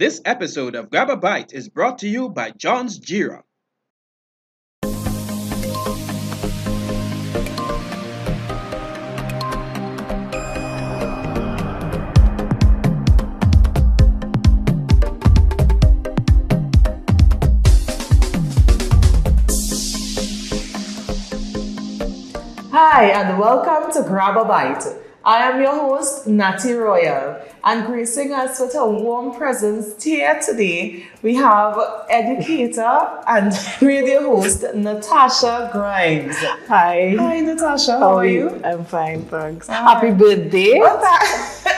This episode of Grab a Bite is brought to you by John's Jira. Hi and welcome to Grab a Bite. I am your host, Natty Royale, and gracing us with a warm presence here today, we have educator and radio host, Natasha Grimes. Hi. Hi, Natasha. How are you? I'm fine, thanks. Happy birthday.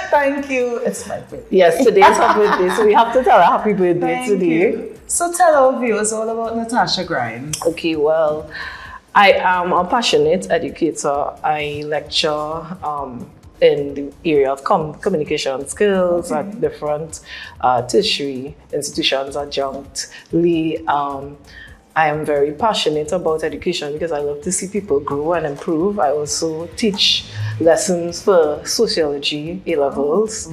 Thank you. It's my birthday. Yes, today is her birthday, so we have to tell her happy birthday today. You. So tell our viewers all about Natasha Grimes. Okay, well, I am a passionate educator. I lecture in the area of communication skills at different tertiary institutions adjunctly. I am very passionate about education because I love to see people grow and improve. I also teach lessons for sociology A-levels,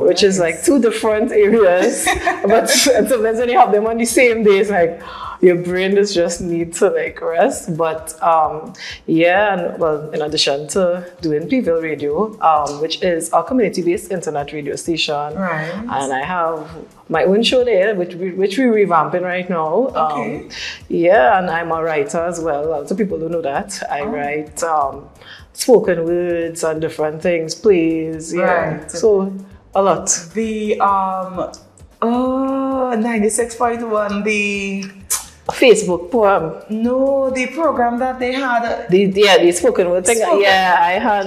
which is like two different areas. But sometimes when you have them on the same day, it's like your brain just needs to like rest. But yeah, and well, in addition to doing Pville Radio, which is a community-based internet radio station, and I have my own show there, which we're revamping right now. Yeah, and I'm a writer as well. Lots of people don't know that. I write spoken words and different things, plays. Yeah, so a lot. The 96.1, the Facebook poem. No, the program that they had. The spoken word thing. Yeah, I had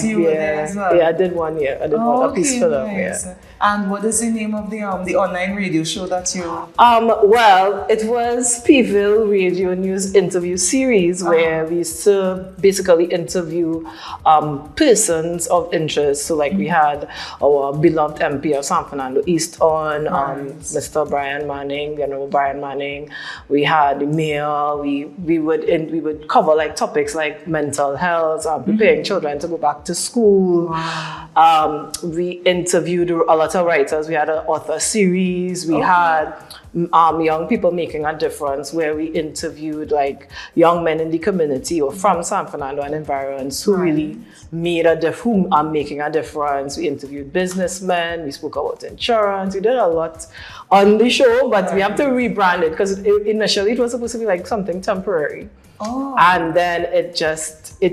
you were there as well. Yeah, I did one. Yeah, I did one, a piece for them. Nice. Yeah. And what is the name of the online radio show that you? Well, it was Pville Radio News interview series where we used to basically interview persons of interest. So like we had our beloved MP of San Fernando East on, Mr. Brian Manning, General Brian Manning. We had the mayor. We would cover like topics like mental health, preparing children to go back to school. We interviewed a lot of writers. We had an author series. We had young people making a difference, where we interviewed like young men in the community or from San Fernando and environs who really made who are making a difference. We interviewed businessmen. We spoke about insurance. We did a lot on the show, but we have to rebrand it because initially it was supposed to be like something temporary. And then it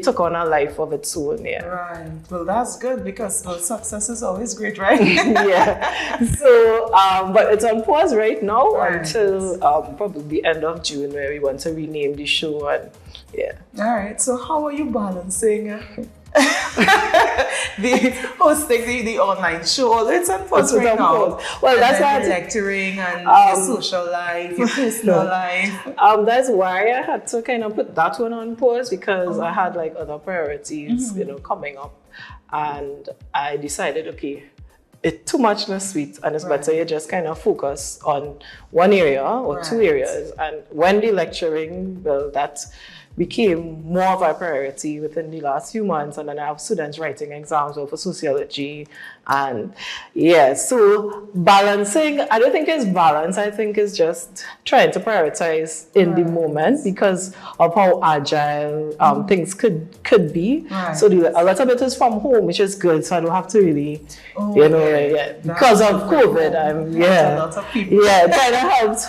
took on a life of its own, yeah. Right. Well, that's good because success is always great, right? Yeah. So, but it's on pause right now until probably the end of June, where we want to rename the show and yeah. All right. So how are you balancing the hosting the online show? It's on pause right now. Well, that's why lecturing and your social life, your personal life. That's why I had to kind of put that one on pause because I had like other priorities, coming up, and I decided, okay, it's too much less sweet, and it's better you just kind of focus on one area or two areas. And when the lecturing, well, that became more of a priority within the last few months, and then I have students writing exams for sociology, and yeah, so balancing, I don't think it's balance, I think it's just trying to prioritize in the moment because of how agile things could be. So a lot of it is from home, which is good, so I don't have to really, because of COVID, a lot of people. It kind of helps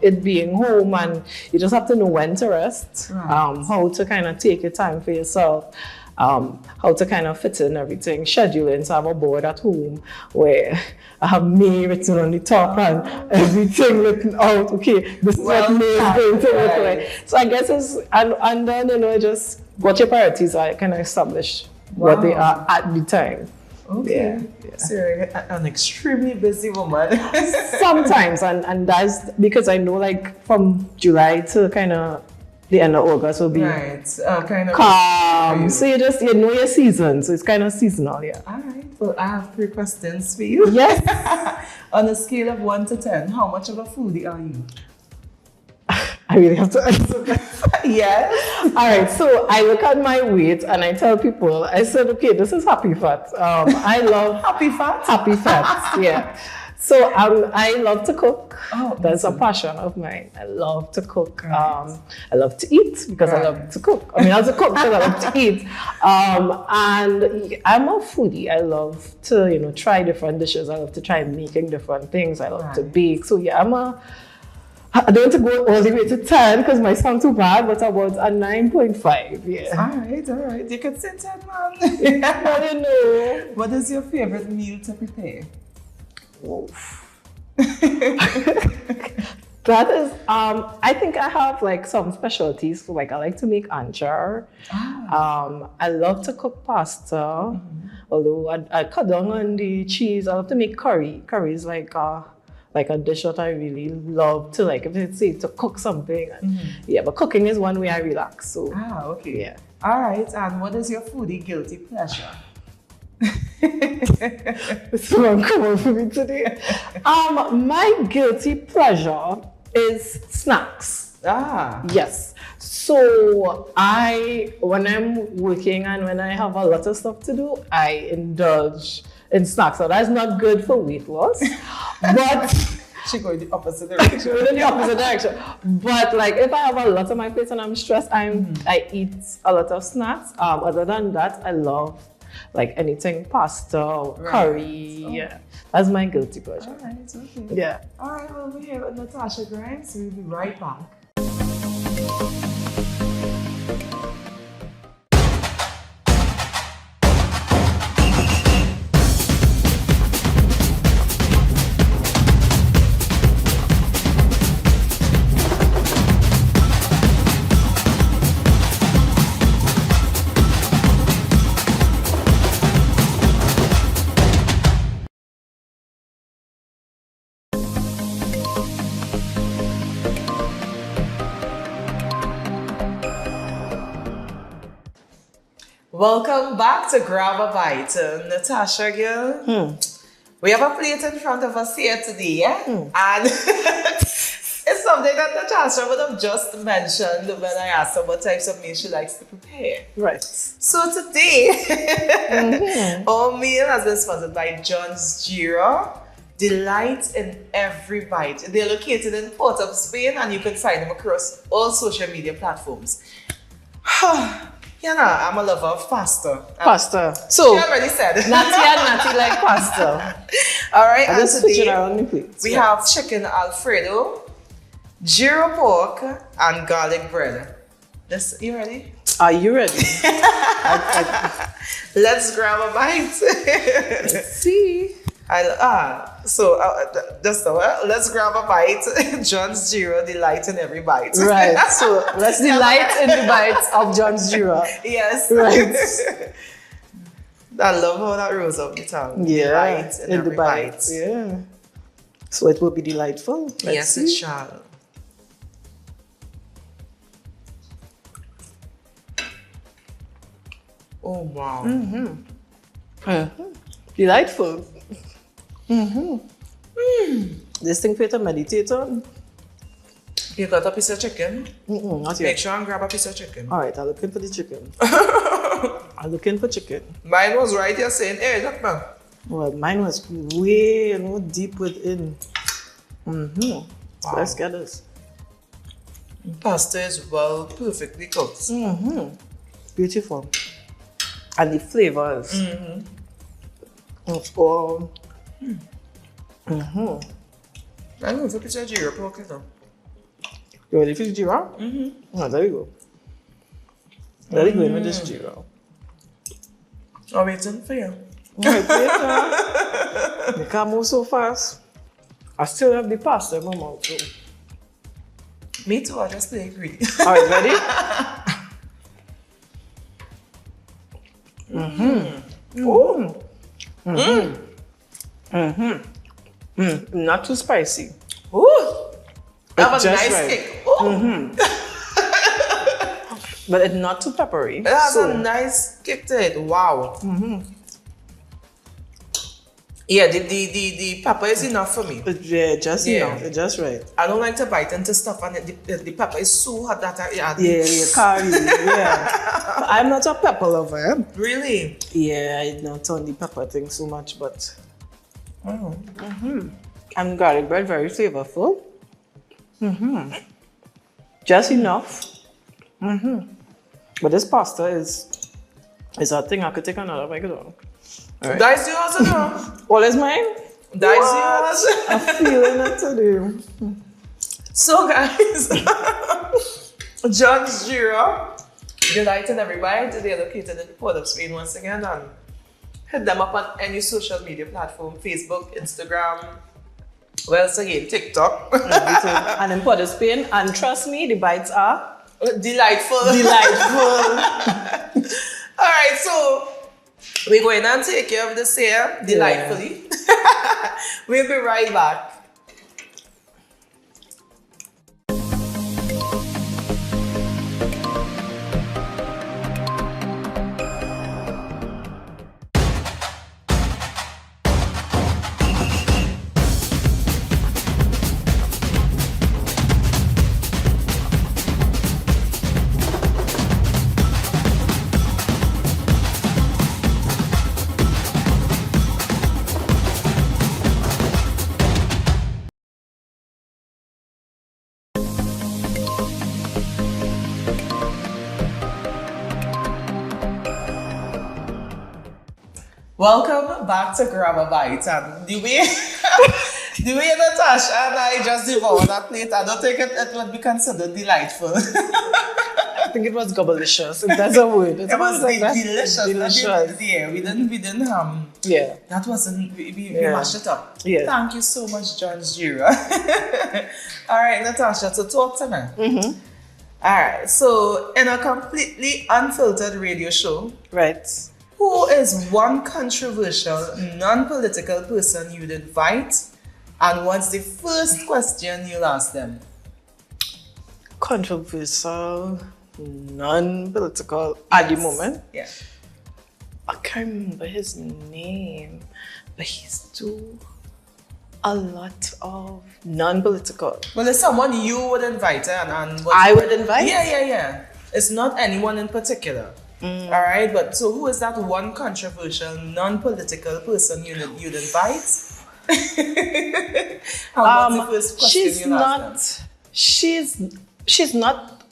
it being home, and you just have to know when to rest. How to kind of take your time for yourself, how to kind of fit in everything, scheduling. So I have a board at home where I have May written on the top and everything looking out. Okay, this is what May is going to look like. So I guess it's, and then, just what your priorities are, kind of establish what they are at the time. Okay. Yeah. So you're an extremely busy woman. Sometimes, and that's because I know like from July to kind of the end of August will be kind of calm. So you know your season. So it's kind of seasonal, yeah. All right. Well, I have 3 questions for you. Yes. On a scale of 1 to 10, how much of a foodie are you? I really have to answer that. Yes. All right. So I look at my weight and I tell people, I said, okay, this is happy fat. I love happy fat. Happy fat. Yeah. So I love to cook. Oh, That's a awesome. passion of mine. I love to cook. Right. I love to eat because I love to cook. I mean, I love to cook because I love to eat. And I'm a foodie. I love to, try different dishes. I love to try making different things. I love to bake. So yeah, I don't want to go all the way to 10 because my sound too bad, but about a 9.5. Yeah. All right. You can say 10, man. I don't know. What is your favorite meal to prepare? Oof. That is, I think I have like some specialties. So like I like to make anchor. I love to cook pasta. Although I cut down on the cheese. I love to make curry. Curry is like a dish that I really love to like, if it's say to cook something. Yeah, but cooking is one way I relax. So Okay. yeah. All right. And what is your foodie guilty pleasure? It's uncomfortable for me today. My guilty pleasure is snacks. Yes. So when I'm working and when I have a lot of stuff to do, I indulge in snacks. So that's not good for weight loss, but She go in the opposite direction. in the opposite direction. But like if I have a lot on my plate and I'm stressed, I eat a lot of snacks. Other than that, I love like anything pasta or curry. Yeah, that's my guilty pleasure. All right. Okay. Yeah. All right. Well, we're here with Natasha Grimes. We'll be right back. Welcome back to Grab a Bite. Natasha, girl. We have a plate in front of us here today, yeah? And it's something that Natasha would have just mentioned when I asked her what types of meals she likes to prepare. Right. So today, our meal has been sponsored by John's Gira. Delight in every bite. They're located in Port of Spain and you can find them across all social media platforms. I'm a lover of pasta. Pasta. So She already said. Natty like pasta. All right, I and just switch it today around the plates. we have chicken Alfredo, gyro pork, and garlic bread. You ready? Are you ready? Let's grab a bite. See. Let's grab a bite. John's Gyro, delight in every bite. Right. So let's delight in the bites of John's Jura. Yes. Right. I love how that rolls off the tongue. Yeah. Delight in every the bite. bites. Yeah. So it will be delightful. Let's Yes, see. it shall. Oh wow. Delightful. This thing for you to meditate on? You got a piece of chicken? Not Make yet. sure and grab a piece of chicken. All right, I'm looking for the chicken. I'm looking for chicken. Mine was right here saying, hey, look man. Well, mine was way deep within. So let's get this. Pasta is perfectly cooked. Beautiful. And the flavors. It's all. I know it's a piece of gyro pork, you know. You ready for the gyro? Oh, there you go. There you go with this gyro. I'm waiting for you. Alright, later. You can't move so fast. I still have the pasta in my mouth. So. Me too, I just stay greedy. Alright, ready? Not too spicy. Ooh! That was a just nice right. kick. Ooh! But it's not too peppery. It has so, a nice kick to it. Wow. Yeah, the pepper is enough for me. yeah, just Yeah. enough. It's just right. I don't like to bite into stuff and the pepper is so hot that I add. Yeah, curry. Yeah. I'm not a pepper lover. Really? Yeah, I don't on the pepper thing so much, but. Oh. And garlic bread, very flavorful. Just enough. But this pasta is a thing I could take another bite of. All right. That's yours or no? All is mine? That's yours. I'm feeling it today. So guys, John's Jira, delighting everybody to be located in Port of Spain once again, and hit them up on any social media platform, Facebook, Instagram, well, so again, TikTok. And in Port of Spain, and trust me, the bites are Delightful. All right, so we're going to take care of this here delightfully. We'll be right back. Welcome back to Grab a Bite, and the way Natasha and I just devoured that plate, I don't think it would be considered delightful. I think it was gobblicious, if that's a word. It was like delicious. Delicious. Yeah, we didn't Yeah. that wasn't, we mashed it up. Yeah. Thank you so much, John's Jira. All right, Natasha, so talk to me. All right, so in a completely unfiltered radio show, Right. who is one controversial, non-political person you'd invite, and what's the first question you'll ask them? Controversial, non-political at the moment. Yeah. I can't remember his name, but he's do a lot of non-political. Well, there's someone you would invite, and what I would invite? Yeah. It's not anyone in particular. All right, but so who is that one controversial, non-political person you'd invite? And what's the first question you'll ask them? She's not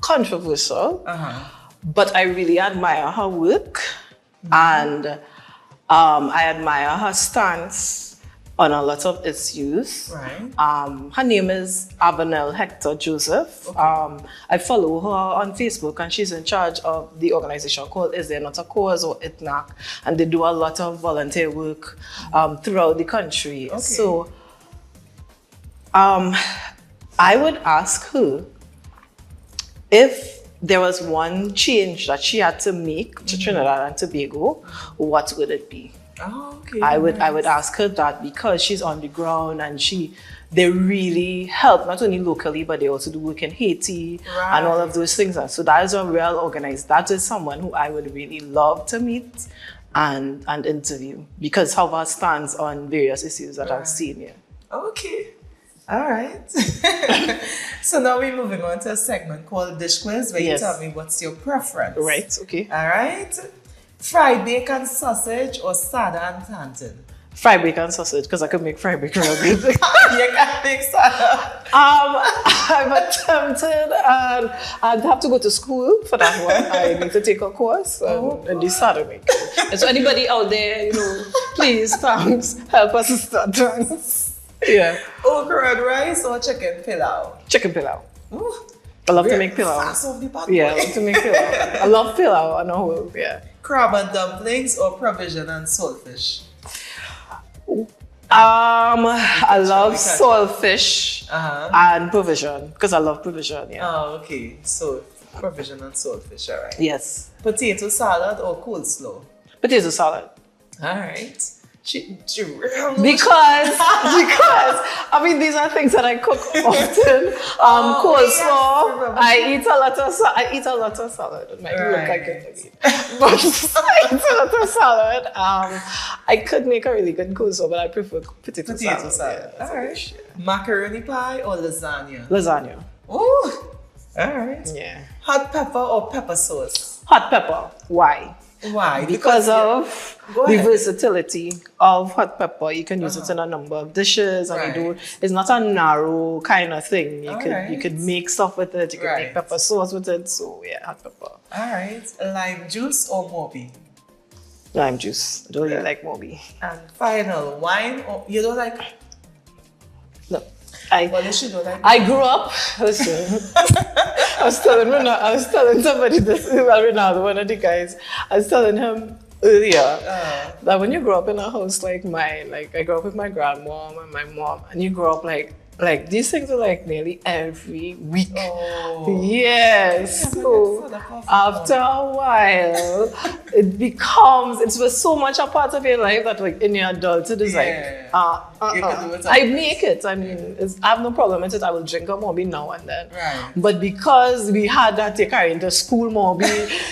controversial, but I really admire her work, and I admire her stance on a lot of issues. Right. Her name is Avanel Hector Joseph. Okay. I follow her on Facebook, and she's in charge of the organization called Is There Not a Cause, or ITNAC, and they do a lot of volunteer work throughout the country. Okay. So I would ask her if there was one change that she had to make to Trinidad and Tobago, what would it be? Oh, okay. I would ask her that, because she's on the ground and they really help not only locally, but they also do work in Haiti and all of those things. And so that is a real organized. That is someone who I would really love to meet and interview, because of her stance on various issues that I've seen here. Okay. All right. So now we're moving on to a segment called Dish Quiz, where you tell me what's your preference. Right. Okay. All right. Fried bacon sausage or sada and plantain? Fried bacon sausage, because I could make fried bacon real good. You can make sada. I'm attempted, and I'd have to go to school for that one. I need to take a course and decide to make. And so anybody out there, please, thanks, help us to start. Yeah. Okra and rice or chicken pilau? Chicken pilau. Ooh, I love to make pilau. fast off the bat. Yeah, I love to make pilau. I love pilau on a whole, yeah. Crab and dumplings or provision and saltfish? I love saltfish and provision, because I love provision, yeah. Oh, okay. So provision and saltfish, all right. Yes. Potato salad or coleslaw? Potato salad. All right. Because I mean, these are things that I cook often. Coleslaw. Yes, I eat a lot of salad. It might look like it, but I eat a lot of salad. I could make a really good coleslaw, but I prefer potato salad. Yeah, all right. Macaroni pie or lasagna? Lasagna. Ooh. All right. Yeah. Hot pepper or pepper sauce? Hot pepper. Why? Why? Because of Go the ahead. versatility of hot pepper. You can use it in a number of dishes, and Right. it's not a narrow kind of thing. You Alright. could make stuff with it. You could Right. make pepper sauce with it. So yeah, hot pepper. All right. Lime juice or Moby? Lime juice. I don't really like Moby. And final, wine or you don't like? No. Well, you don't like. I grew up. Listen, I was telling somebody this. Well, Ronaldo, one of the guys. I was telling him earlier that when you grow up in a house like mine, like I grew up with my grandmom and my mom, and you grow up like these things are like nearly every week. Oh. Yes. So after a while, it was so much a part of your life that like in your adulthood is Yeah. like, You can do it I make it. I mean, I have no problem with it. I will drink a Moby now and then. Right. But because we had that take her into school Moby,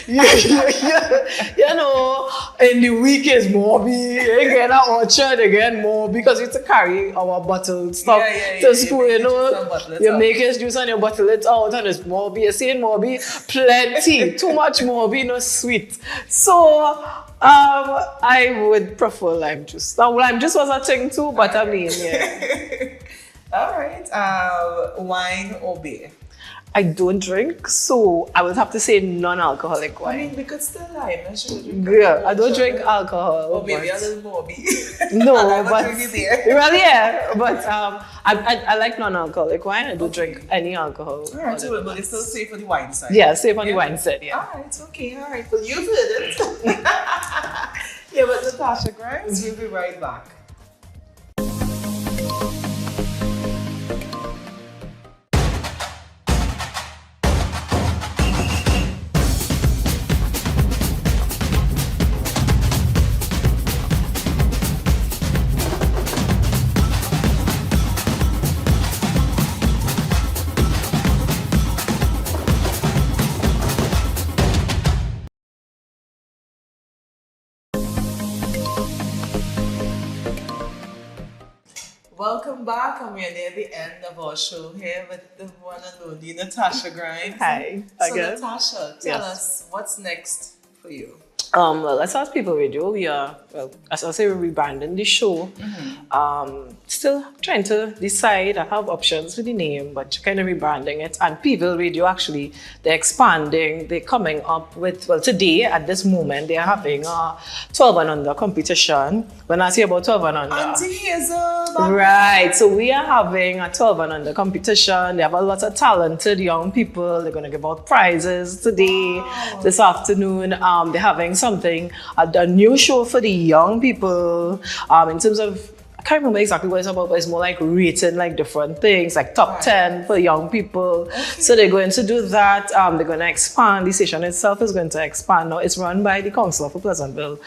you know, in the week is Moby, again at Orchard, again Moby, because we used to carry our bottled stuff to school, you know. You make your juice and you bottle it out and it's Moby. You see in Moby, plenty, too much Moby, no sweet. So, I would prefer lime juice. Now, lime juice was a thing too, but I mean, yeah. All right. Wine or beer? I don't drink, so I would have to say non-alcoholic I wine. mean, we could still lime. I should drink. Yeah, I don't drink alcohol. Or maybe a but- little Moby. No, And I would but drink the beer. well, yeah, but I like non-alcoholic wine. I don't drink any alcohol. All right, so but it's still safe for the wine side. Yeah, safe on the wine side. Yeah. All right, okay, all right. Well, you've heard it. Yeah, but Natasha Grimes, we'll be right back. Welcome back, and we're near the end of our show here with the one and only Natasha Grimes. Hi. So Again. Natasha, tell Yes. us what's next for you. Well, let's ask people radio. We are, well, as I say, we're rebranding the show. Still trying to decide. I have options for the name, but kind of rebranding it. And people radio, actually, they're expanding. They're coming up with, well, today, at this moment, they're having a 12 and under competition. When I say about 12 and under. Auntie Hazel. Right, so we are having a 12 and under competition. They have a lot of talented young people. They're going to give out prizes today, this afternoon. They're having something, a new show for the young people in terms of, I can't remember exactly what it's about, but it's more like rating like different things, like top 10 for young people. So they're going to do that. They're going to expand. The station itself is going to expand. Now, it's run by the Councillor for Pleasantville,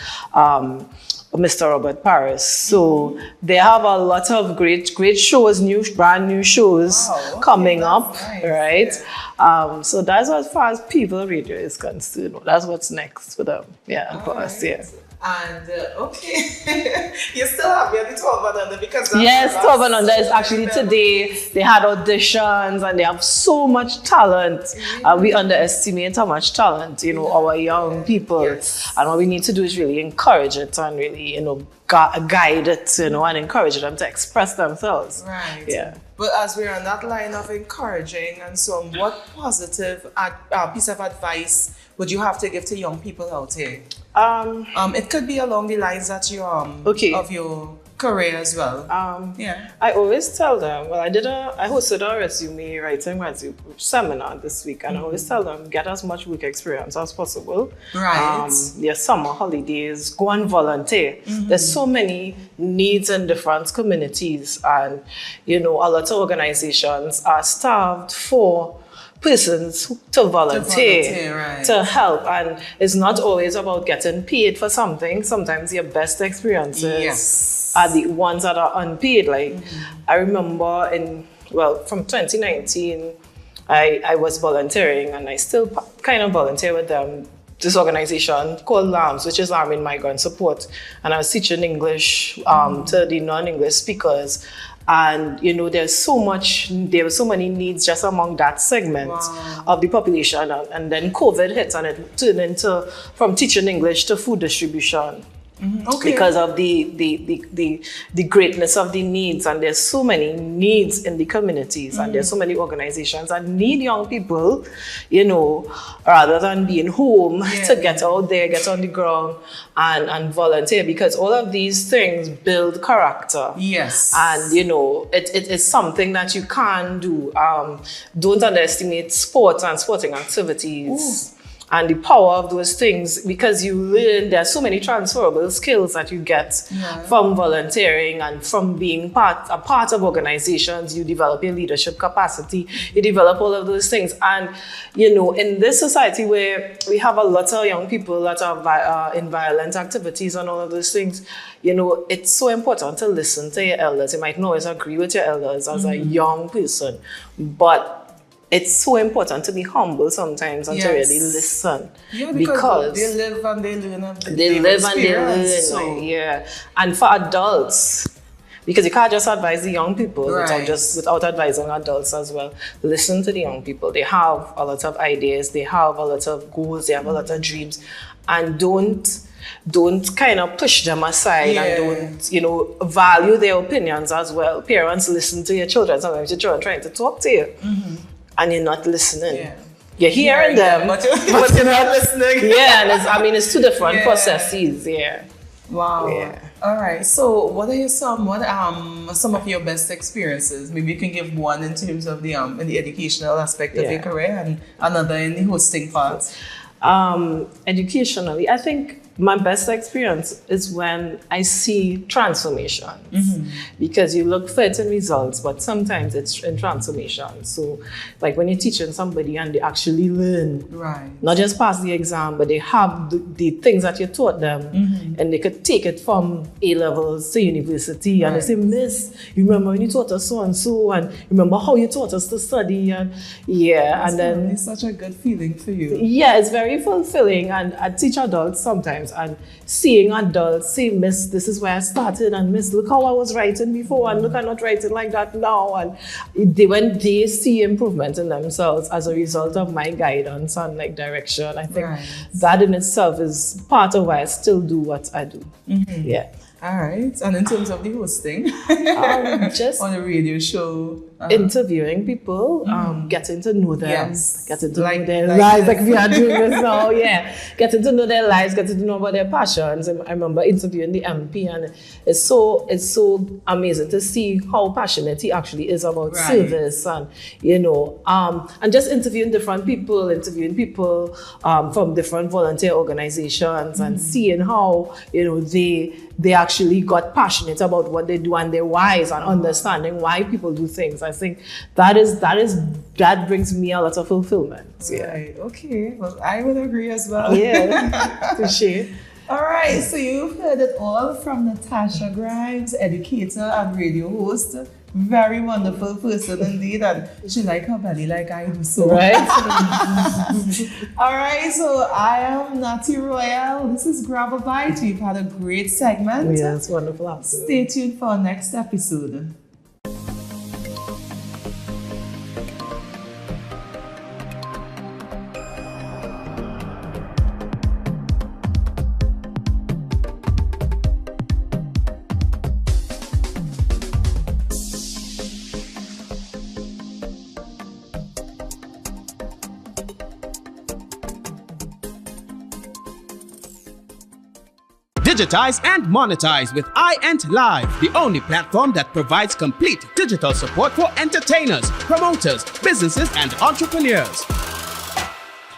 Mr. Robert Paris. So they have a lot of great shows, brand new shows coming up, nice. right? So that's as far as people radio is concerned. That's what's next for them. Yeah, for us, yeah. And okay, you still have the 12 and under because Yes, 12 and under is actually today. They had auditions and they have so much talent. We underestimate how much talent, our young people. Yes. And what we need to do is really encourage it and really, guide it, and encourage them to express themselves. Right. Yeah. But as we're on that line of encouraging and so on, what positive piece of advice would you have to give to young people out here? It could be along the lines that you of your career as well. Yeah. I always tell them, well, I hosted a resume writing seminar this week, and I always tell them, get as much work experience as possible. Right. Their summer holidays, go and volunteer. There's so many needs in different communities, and, a lot of organizations are starved for persons to volunteer, right. to help, and it's not always about getting paid for something. Sometimes your best experiences are the ones that are unpaid. Like I remember from 2019, I was volunteering, and I still kind of volunteer with them. This organization called LAMS, which is Army Migrant Support, and I was teaching English to the non-English speakers. And there were so many needs just among that segment of the population, and then COVID hit, and it turned into from teaching English to food distribution. Because of the greatness of the needs, and there's so many needs in the communities, and there's so many organizations that need young people, rather than being home, to get out there, get on the ground, and volunteer, because all of these things build character. Yes. And it is something that you can do. Don't underestimate sports and sporting activities. Ooh. And the power of those things, because you learn, there are so many transferable skills that you get from volunteering and from being a part of organizations. You develop your leadership capacity, you develop all of those things. And, in this society where we have a lot of young people that are in violent activities and all of those things, it's so important to listen to your elders. You might not always agree with your elders as a young person, but it's so important to be humble sometimes and to really listen. Yeah, because they live and they learn. They live and they learn. So. Yeah. And for adults, because you can't just advise the young people without advising adults as well. Listen to the young people. They have a lot of ideas. They have a lot of goals. They have a lot of dreams. And don't kind of push them aside and don't, value their opinions as well. Parents, listen to your children. Sometimes your children are trying to talk to you. And you're not listening. Yeah. You're hearing them, but you're not listening. Yeah, and it's two different processes. Yeah. Wow. Yeah. All right. So, what are some of your best experiences? Maybe you can give one in terms of in the educational aspect of your career, and another in the hosting part. Educationally, I think my best experience is when I see transformations, because you look for it in results, but sometimes it's in transformation. So, like when you're teaching somebody and they actually learn, not just pass the exam, but they have the things that you taught them, and they could take it from A levels to university, and they say, "Miss, you remember when you taught us so and so, and remember how you taught us to study?" And and then it's such a good feeling for you. Yeah, it's very fulfilling, and I teach adults sometimes. And seeing adults say, "Miss, this is where I started, and Miss, look how I was writing before, and look, I'm not writing like that now." And when they see improvement in themselves as a result of my guidance and direction, I think that in itself is part of why I still do what I do. Yeah. All right. And in terms of the hosting, just on a radio show, interviewing people, getting to know them, getting to know their lives, like we are doing this now. Getting to know their lives, getting to know about their passions. I remember interviewing the MP, and it's so amazing to see how passionate he actually is about service, and and just interviewing people from different volunteer organizations, and seeing how they actually got passionate about what they do and their whys, and understanding why people do things. I think that brings me a lot of fulfillment. Right. Okay. Well, I would agree as well. Yeah. Appreciate. All right. So you've heard it all from Natasha Grimes, educator and radio host. Very wonderful person indeed, and she like her belly like I do. So all right, so I am Natty Royale. This is Grab a Bite. We've had a great segment. Yes, wonderful. Absolutely. Stay tuned for our next episode. Digitize and monetize with iEnt Live, the only platform that provides complete digital support for entertainers, promoters, businesses, and entrepreneurs.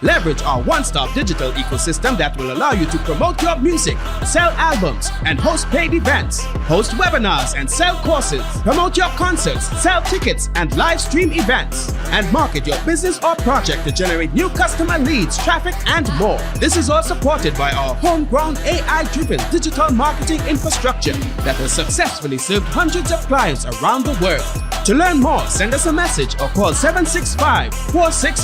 Leverage our one-stop digital ecosystem that will allow you to promote your music, sell albums, and host paid events, host webinars and sell courses, promote your concerts, sell tickets and live stream events, and market your business or project to generate new customer leads, traffic, and more. This is all supported by our homegrown AI-driven digital marketing infrastructure that has successfully served hundreds of clients around the world. To learn more, send us a message or call 765-464